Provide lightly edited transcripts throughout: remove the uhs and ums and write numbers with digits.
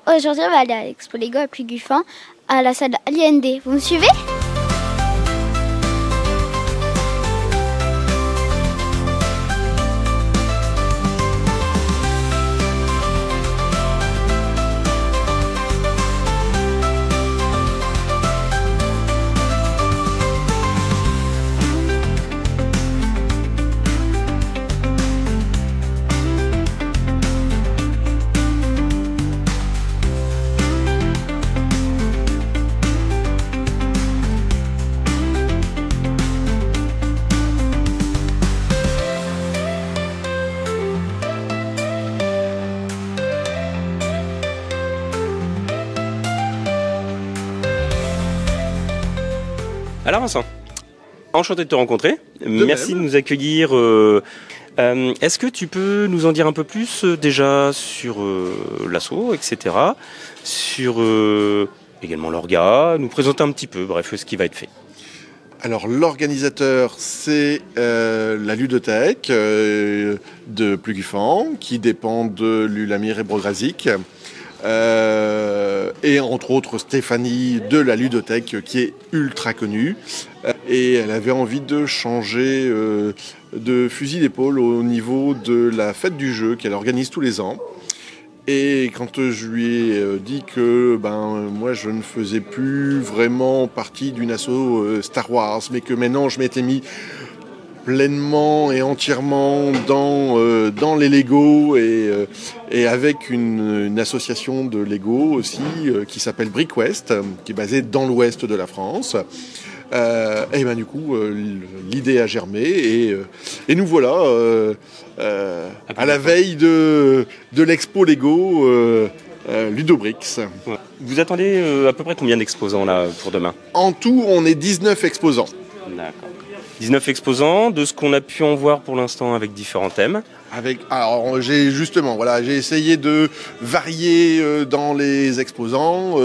aujourd'hui on va aller à l'Expo Lego à Pléguffin, à la salle Aliende. Vous me suivez? Alors Vincent, enchanté de te rencontrer. Merci de nous accueillir. Est-ce que tu peux nous en dire un peu plus déjà sur l'asso, etc. Sur également l'orga, nous présenter un petit peu, bref, ce qui va être fait. Alors l'organisateur, c'est la ludothèque de Pléguffin, qui dépend de l'Ulamir et Brograzik. Et entre autres Stéphanie de la ludothèque qui est ultra connue, et elle avait envie de changer de fusil d'épaule au niveau de la fête du jeu qu'elle organise tous les ans. Et quand je lui ai dit que moi je ne faisais plus vraiment partie d'une asso Star Wars, mais que maintenant je m'étais mis pleinement et entièrement dans les Lego et avec une association de Lego aussi qui s'appelle BrickWest, qui est basée dans l'ouest de la France. Et du coup, l'idée a germé et nous voilà à la veille de l'expo Lego Ludobrix. Ouais. Vous attendez à peu près combien d'exposants là pour demain? En tout, on est 19 exposants. D'accord. 19 exposants, de ce qu'on a pu en voir pour l'instant avec différents thèmes. Alors j'ai essayé de varier dans les exposants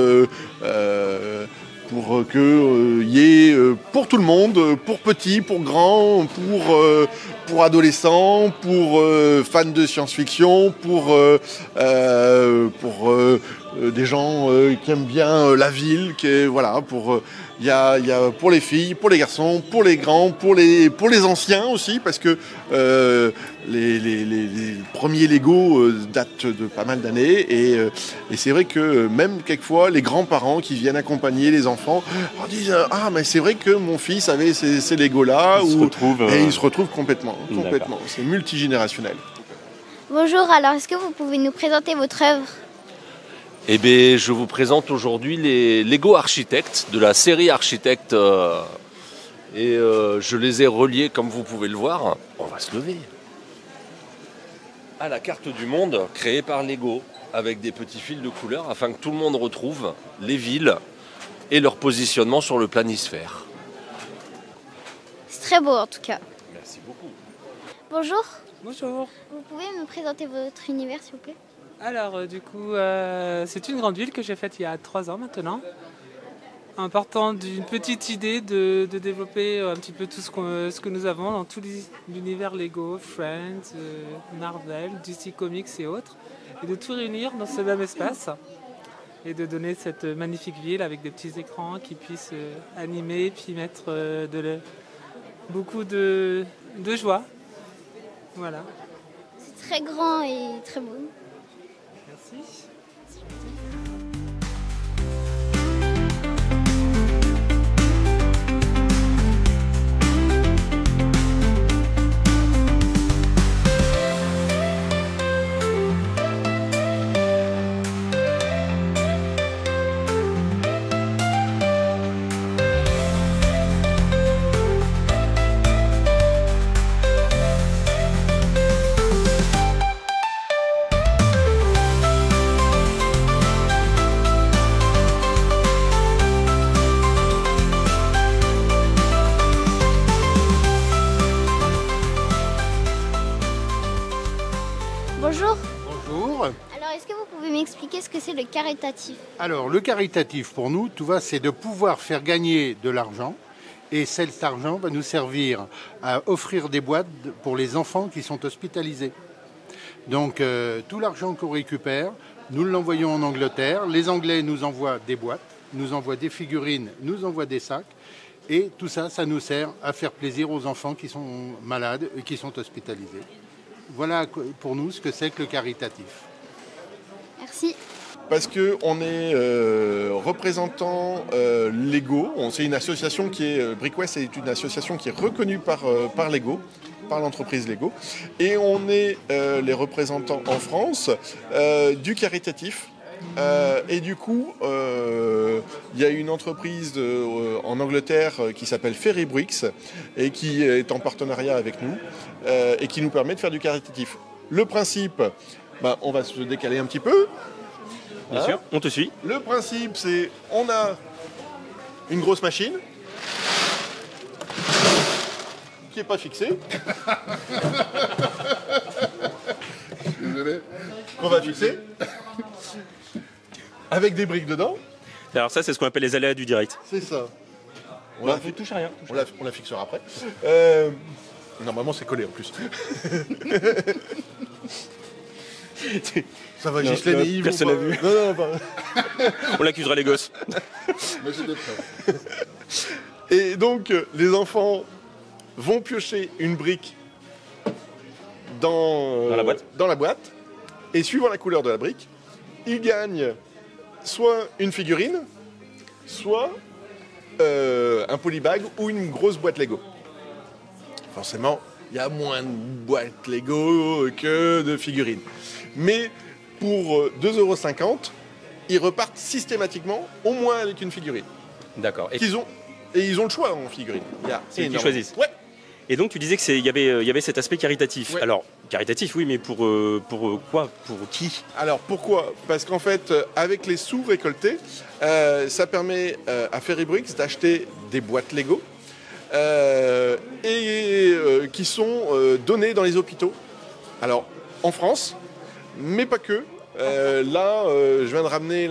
pour que y ait pour tout le monde, pour petits, pour grands, pour adolescents, pour fans de science-fiction, pour des gens qui aiment bien la ville, il y a pour les filles, pour les garçons, pour les grands, pour les anciens aussi, parce que les premiers Lego datent de pas mal d'années et c'est vrai que même quelquefois les grands-parents qui viennent accompagner les enfants disent mais c'est vrai que mon fils avait ces Lego là, et ils se retrouvent complètement. C'est multigénérationnel. Bonjour, alors est-ce que vous pouvez nous présenter votre œuvre? Eh bien, je vous présente aujourd'hui les Lego Architectes de la série Architectes. Je les ai reliés, comme vous pouvez le voir. On va se lever. À la carte du monde créée par Lego, avec des petits fils de couleurs, afin que tout le monde retrouve les villes et leur positionnement sur le planisphère. C'est très beau en tout cas. Merci beaucoup. Bonjour. Bonjour. Vous pouvez me présenter votre univers s'il vous plaît? Alors du coup, c'est une grande ville que j'ai faite il y a 3 ans maintenant, en partant d'une petite idée de développer un petit peu tout ce que nous avons dans tout l'univers Lego, Friends, Marvel, DC Comics et autres, et de tout réunir dans ce même espace et de donner cette magnifique ville avec des petits écrans qui puissent animer puis mettre beaucoup de joie. Voilà. C'est très grand et très beau. Merci. Bonjour. Bonjour. Alors, est-ce que vous pouvez m'expliquer ce que c'est le caritatif? Alors, le caritatif, pour nous, c'est de pouvoir faire gagner de l'argent. Et cet argent va nous servir à offrir des boîtes pour les enfants qui sont hospitalisés. Donc, tout l'argent qu'on récupère nous l'envoyons en Angleterre. Les Anglais nous envoient des boîtes, nous envoient des figurines, nous envoient des sacs. Et tout ça, ça nous sert à faire plaisir aux enfants qui sont malades et qui sont hospitalisés. Voilà pour nous ce que c'est que le caritatif. Merci. Parce qu'on est représentant Lego. C'est une association qui est... Brickwest est une association qui est reconnue par Lego, par l'entreprise Lego. Et on est les représentants en France du caritatif. Et du coup, il y a une entreprise en Angleterre qui s'appelle Ferry Bricks et qui est en partenariat avec nous et qui nous permet de faire du caritatif. Le principe, on va se décaler un petit peu. Bien sûr, on te suit. Le principe, c'est on a une grosse machine qui n'est pas fixée. Désolé. Qu'on va fixer. Avec des briques dedans. Alors ça, c'est ce qu'on appelle les aléas du direct. C'est ça. Touche à rien. On la fixera après. Normalement, c'est collé en plus. Ça va, Ghislaine et Yves. Personne n'a vu. Non, pas. On l'accusera les gosses. Mais j'étais prêt. Et donc, les enfants vont piocher une brique dans la boîte. Et suivant la couleur de la brique, ils gagnent soit une figurine, soit un polybag ou une grosse boîte Lego. Forcément, il y a moins de boîtes Lego que de figurines. Mais pour 2,50 €, ils repartent systématiquement au moins avec une figurine. D'accord. Et ils ont le choix en figurine. C'est eux qui choisissent. Ouais. Et donc tu disais qu'il y avait cet aspect caritatif. Ouais. Alors, caritatif, oui, mais pour quoi? Pour qui? Alors pourquoi? Parce qu'en fait, avec les sous récoltés, ça permet à Ferry Bricks d'acheter des boîtes Lego qui sont données dans les hôpitaux. Alors, en France, mais pas que. Je viens de ramener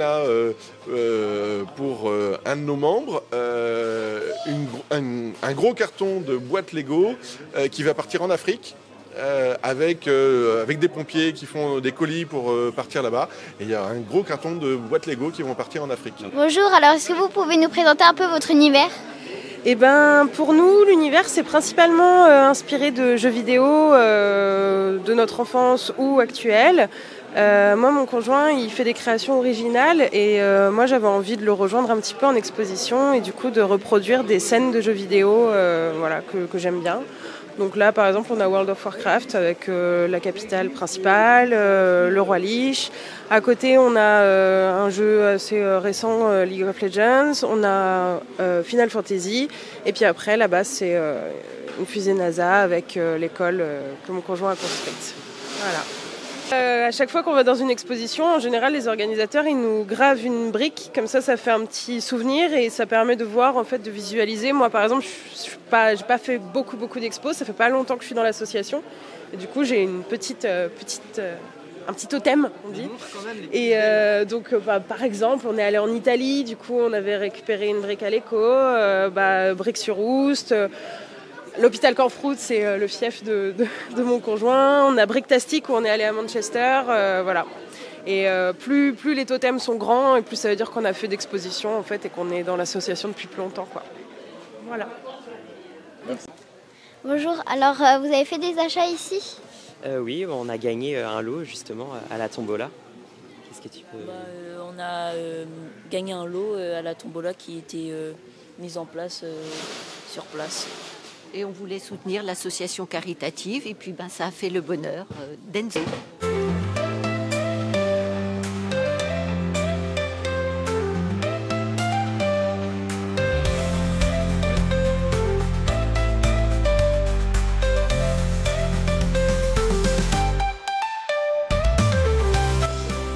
pour un de nos membres un gros carton de boîtes Lego qui va partir en Afrique avec des pompiers qui font des colis pour partir là-bas. Et il y a un gros carton de boîtes Lego qui vont partir en Afrique. Bonjour, alors est-ce que vous pouvez nous présenter un peu votre univers? Eh ben, pour nous, l'univers, c'est principalement inspiré de jeux vidéo de notre enfance ou actuelle. Moi, mon conjoint, il fait des créations originales et moi, j'avais envie de le rejoindre un petit peu en exposition et du coup de reproduire des scènes de jeux vidéo que j'aime bien. Donc là, par exemple, on a World of Warcraft avec la capitale principale, le roi Lich. À côté, on a un jeu assez récent, League of Legends. On a Final Fantasy. Et puis après, là-bas, c'est une fusée NASA avec l'école que mon conjoint a construite. Voilà. À chaque fois qu'on va dans une exposition, en général, les organisateurs, ils nous gravent une brique. Comme ça fait un petit souvenir et ça permet de voir, en fait, de visualiser. Moi, par exemple, j'ai pas fait beaucoup d'expos. Ça fait pas longtemps que je suis dans l'association. Et du coup, j'ai une un petit totem, on dit. Et donc, par exemple, on est allé en Italie. Du coup, on avait récupéré une brique à l'éco, Bric-sur-Oust. L'hôpital Campfruit, c'est le fief de mon conjoint. On a Bricktastic où on est allé à Manchester. Voilà. Et plus les totems sont grands, et plus ça veut dire qu'on a fait d'expositions en fait, et qu'on est dans l'association depuis plus longtemps, quoi. Voilà. Merci. Bonjour, alors vous avez fait des achats ici? Oui, on a gagné un lot justement à la tombola. Qu'est-ce que tu peux... On a gagné un lot à la tombola qui était mise en place sur place. Et on voulait soutenir l'association caritative et puis ça a fait le bonheur d'Enzo.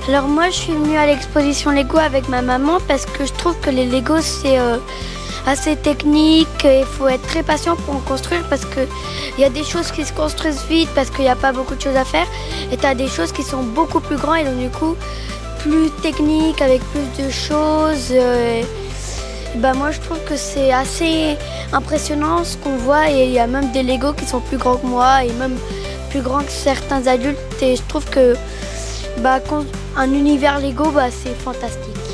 Alors moi je suis venue à l'exposition Lego avec ma maman parce que je trouve que les Lego c'est assez technique, il faut être très patient pour en construire parce qu'il y a des choses qui se construisent vite parce qu'il n'y a pas beaucoup de choses à faire et tu as des choses qui sont beaucoup plus grandes et donc du coup plus techniques avec plus de choses. Moi je trouve que c'est assez impressionnant ce qu'on voit et il y a même des Lego qui sont plus grands que moi et même plus grands que certains adultes et je trouve que un univers Lego, c'est fantastique.